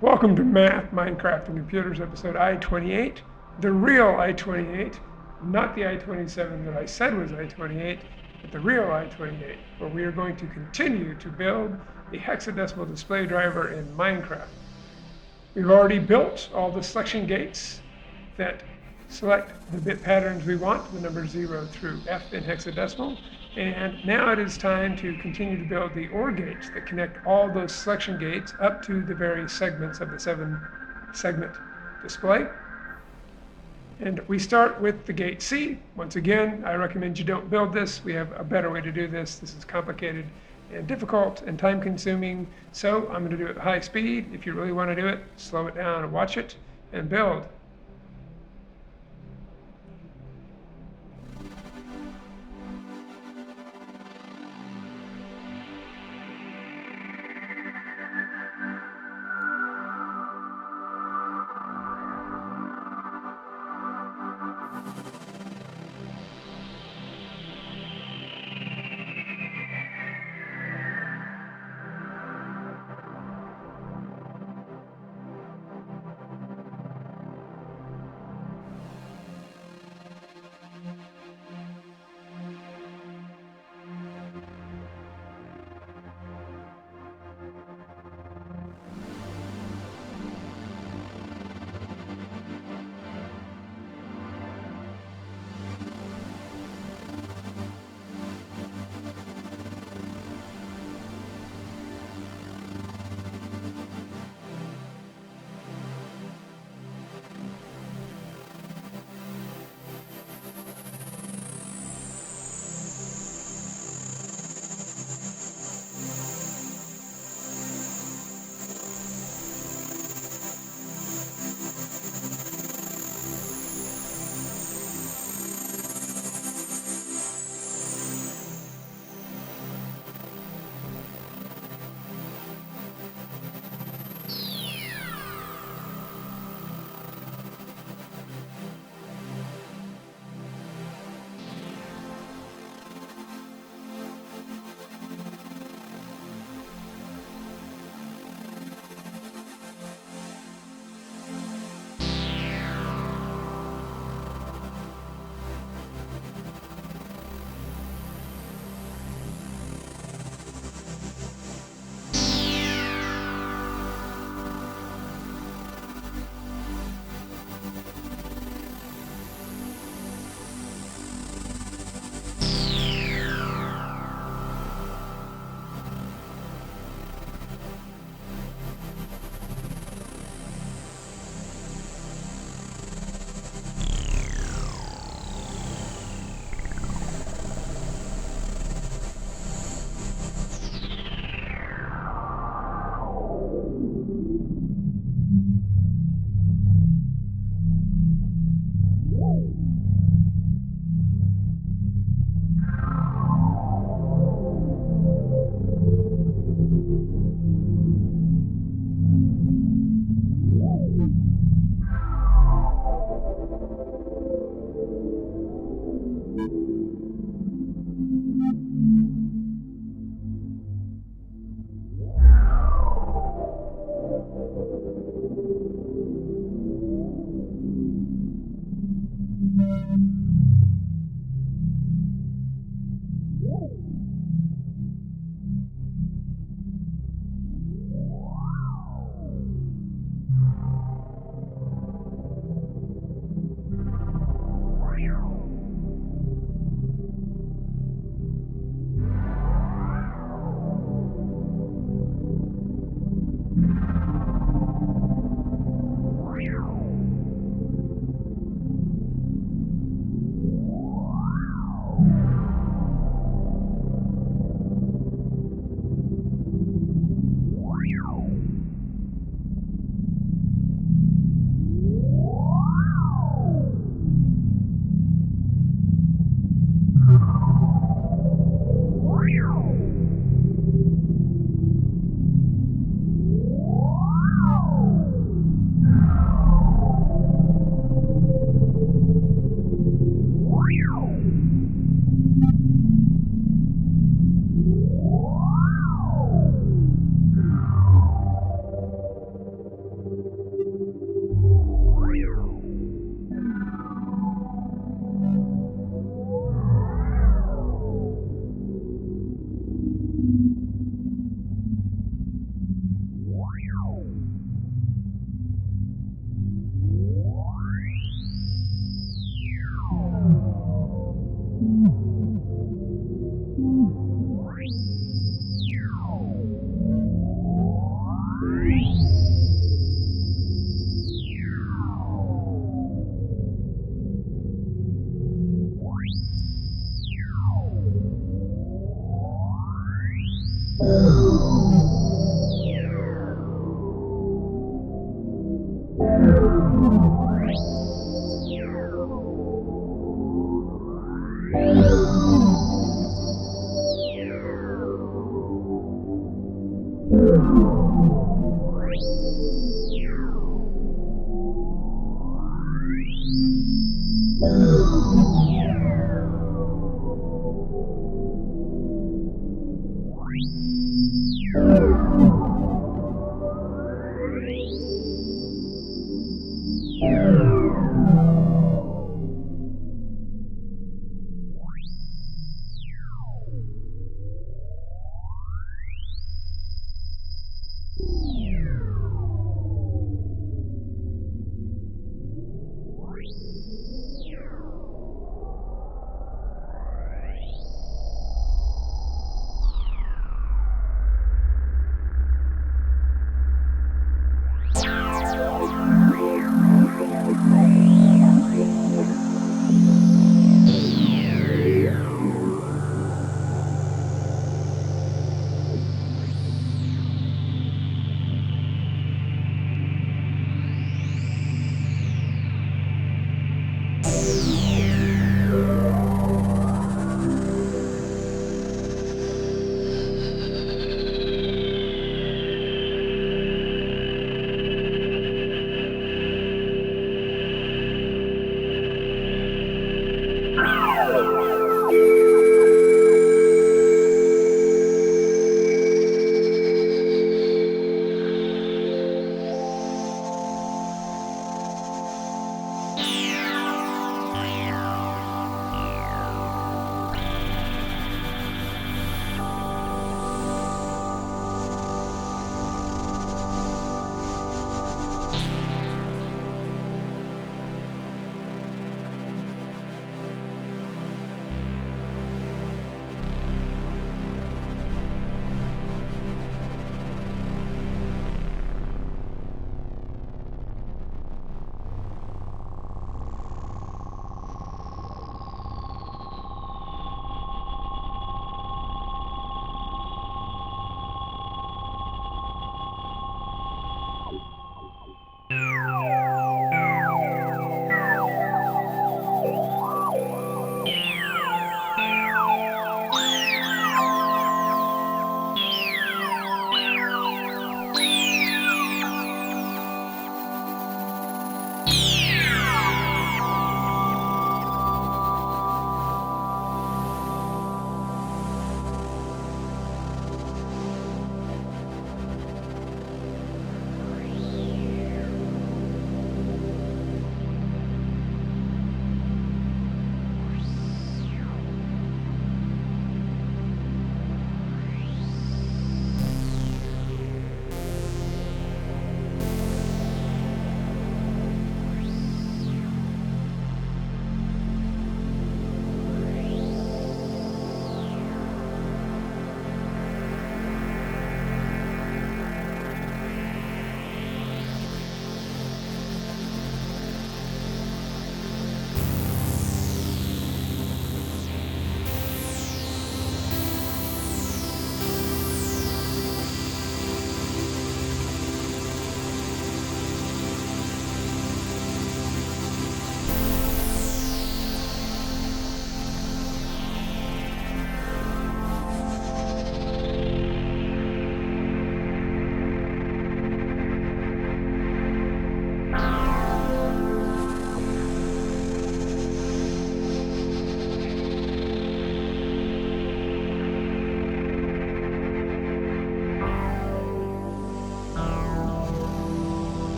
Welcome to Math, Minecraft, and Computers, episode I28, the real I28, not the I27 that I said was I28, but the real I28, where we are going to continue to build the hexadecimal display driver in Minecraft. We've already built all the selection gates that select the bit patterns we want, the numbers 0 through F in hexadecimal. And now it is time to continue to build the OR gates that connect all those selection gates up to the various segments of the 7-segment display. And we start with the gate C. Once again, I recommend you don't build this. We have a better way to do this. This is complicated and difficult and time consuming. So I'm going to do it at high speed. If you really want to do it, slow it down and watch it and build.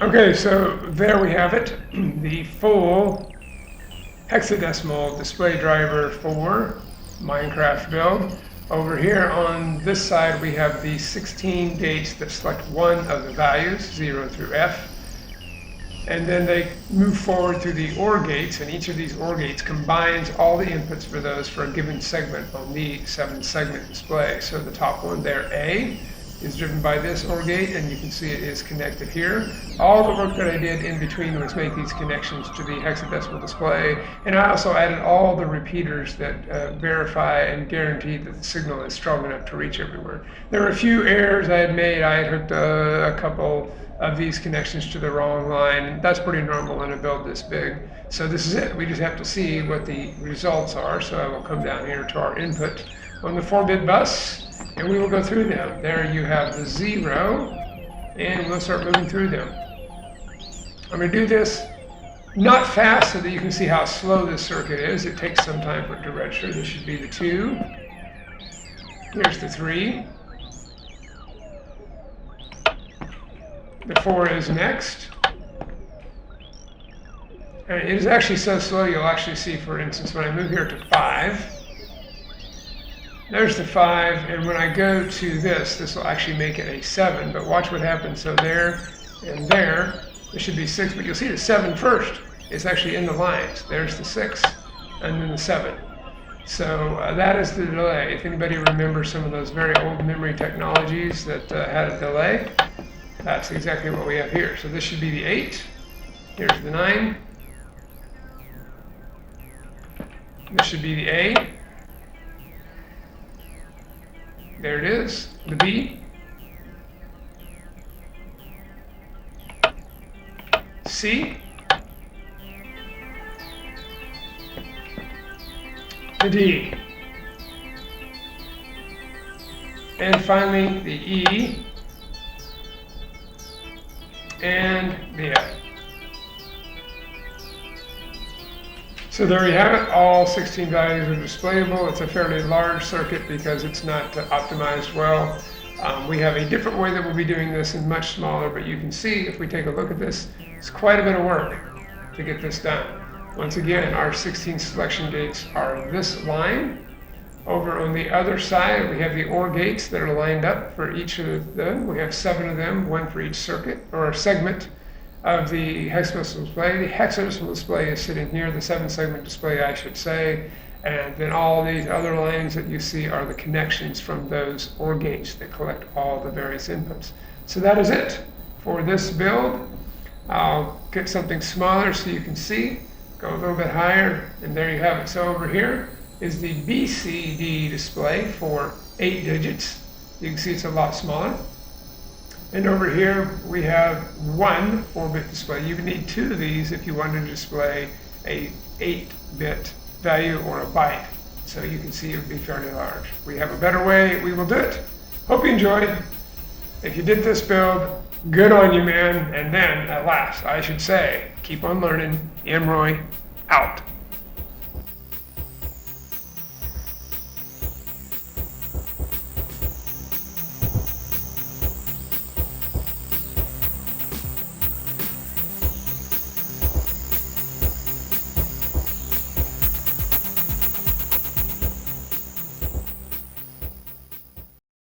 Okay, so there we have it, the full hexadecimal display driver for Minecraft build. Over here on this side we have the 16 gates that select one of the values, 0 through F. And then they move forward through the OR gates, and each of these OR gates combines all the inputs for those for a given segment on the 7-segment display. So the top one there, A, is driven by this OR gate, and you can see it is connected here. All the work that I did in between was make these connections to the hexadecimal display, and I also added all the repeaters that verify and guarantee that the signal is strong enough to reach everywhere. There were a few errors I had made. I had hooked a couple of these connections to the wrong line. That's pretty normal in a build this big. So this is it. We just have to see what the results are. So I will come down here to our input on the 4-bit bus, and we will go through them. There you have the 0, and we'll start moving through them. I'm going to do this not fast so that you can see how slow this circuit is. It takes some time for it to register. This should be the 2. Here's the 3. The 4 is next. And it is actually so slow you'll actually see, for instance, when I move here to 5, there's the 5, and when I go to this will actually make it a 7, but watch what happens. So there and there should be 6, but you'll see the 7 first. It's actually in the lines. There's the 6, and then the 7. So that is the delay. If anybody remembers some of those very old memory technologies that had a delay, that's exactly what we have here. So this should be the 8. Here's the 9. This should be the A. There it is, the B. C. The D. And finally the E. And the F. So there you have it. All 16 values are displayable. It's a fairly large circuit because it's not optimized well. We have a different way that we'll be doing this and much smaller, but you can see if we take a look at this, it's quite a bit of work to get this done. Once again, our 16 selection gates are this line. Over on the other side, we have the OR gates that are lined up for each of them. We have 7 of them, 1 for each circuit or segment of the hexadecimal display. The hexadecimal display is sitting near the 7-segment display, I should say. And then all these other lines that you see are the connections from those OR gates that collect all the various inputs. So that is it for this build. I'll get something smaller so you can see. Go a little bit higher, and there you have it. So over here is the BCD display for 8 digits. You can see it's a lot smaller. And over here we have 1 4-bit display. You would need 2 of these if you wanted to display a 8-bit value or a byte. So you can see it would be fairly large. We have a better way, we will do it. Hope you enjoyed. If you did this build, good on you, man. And then, at last, I should say, keep on learning. Roy, out.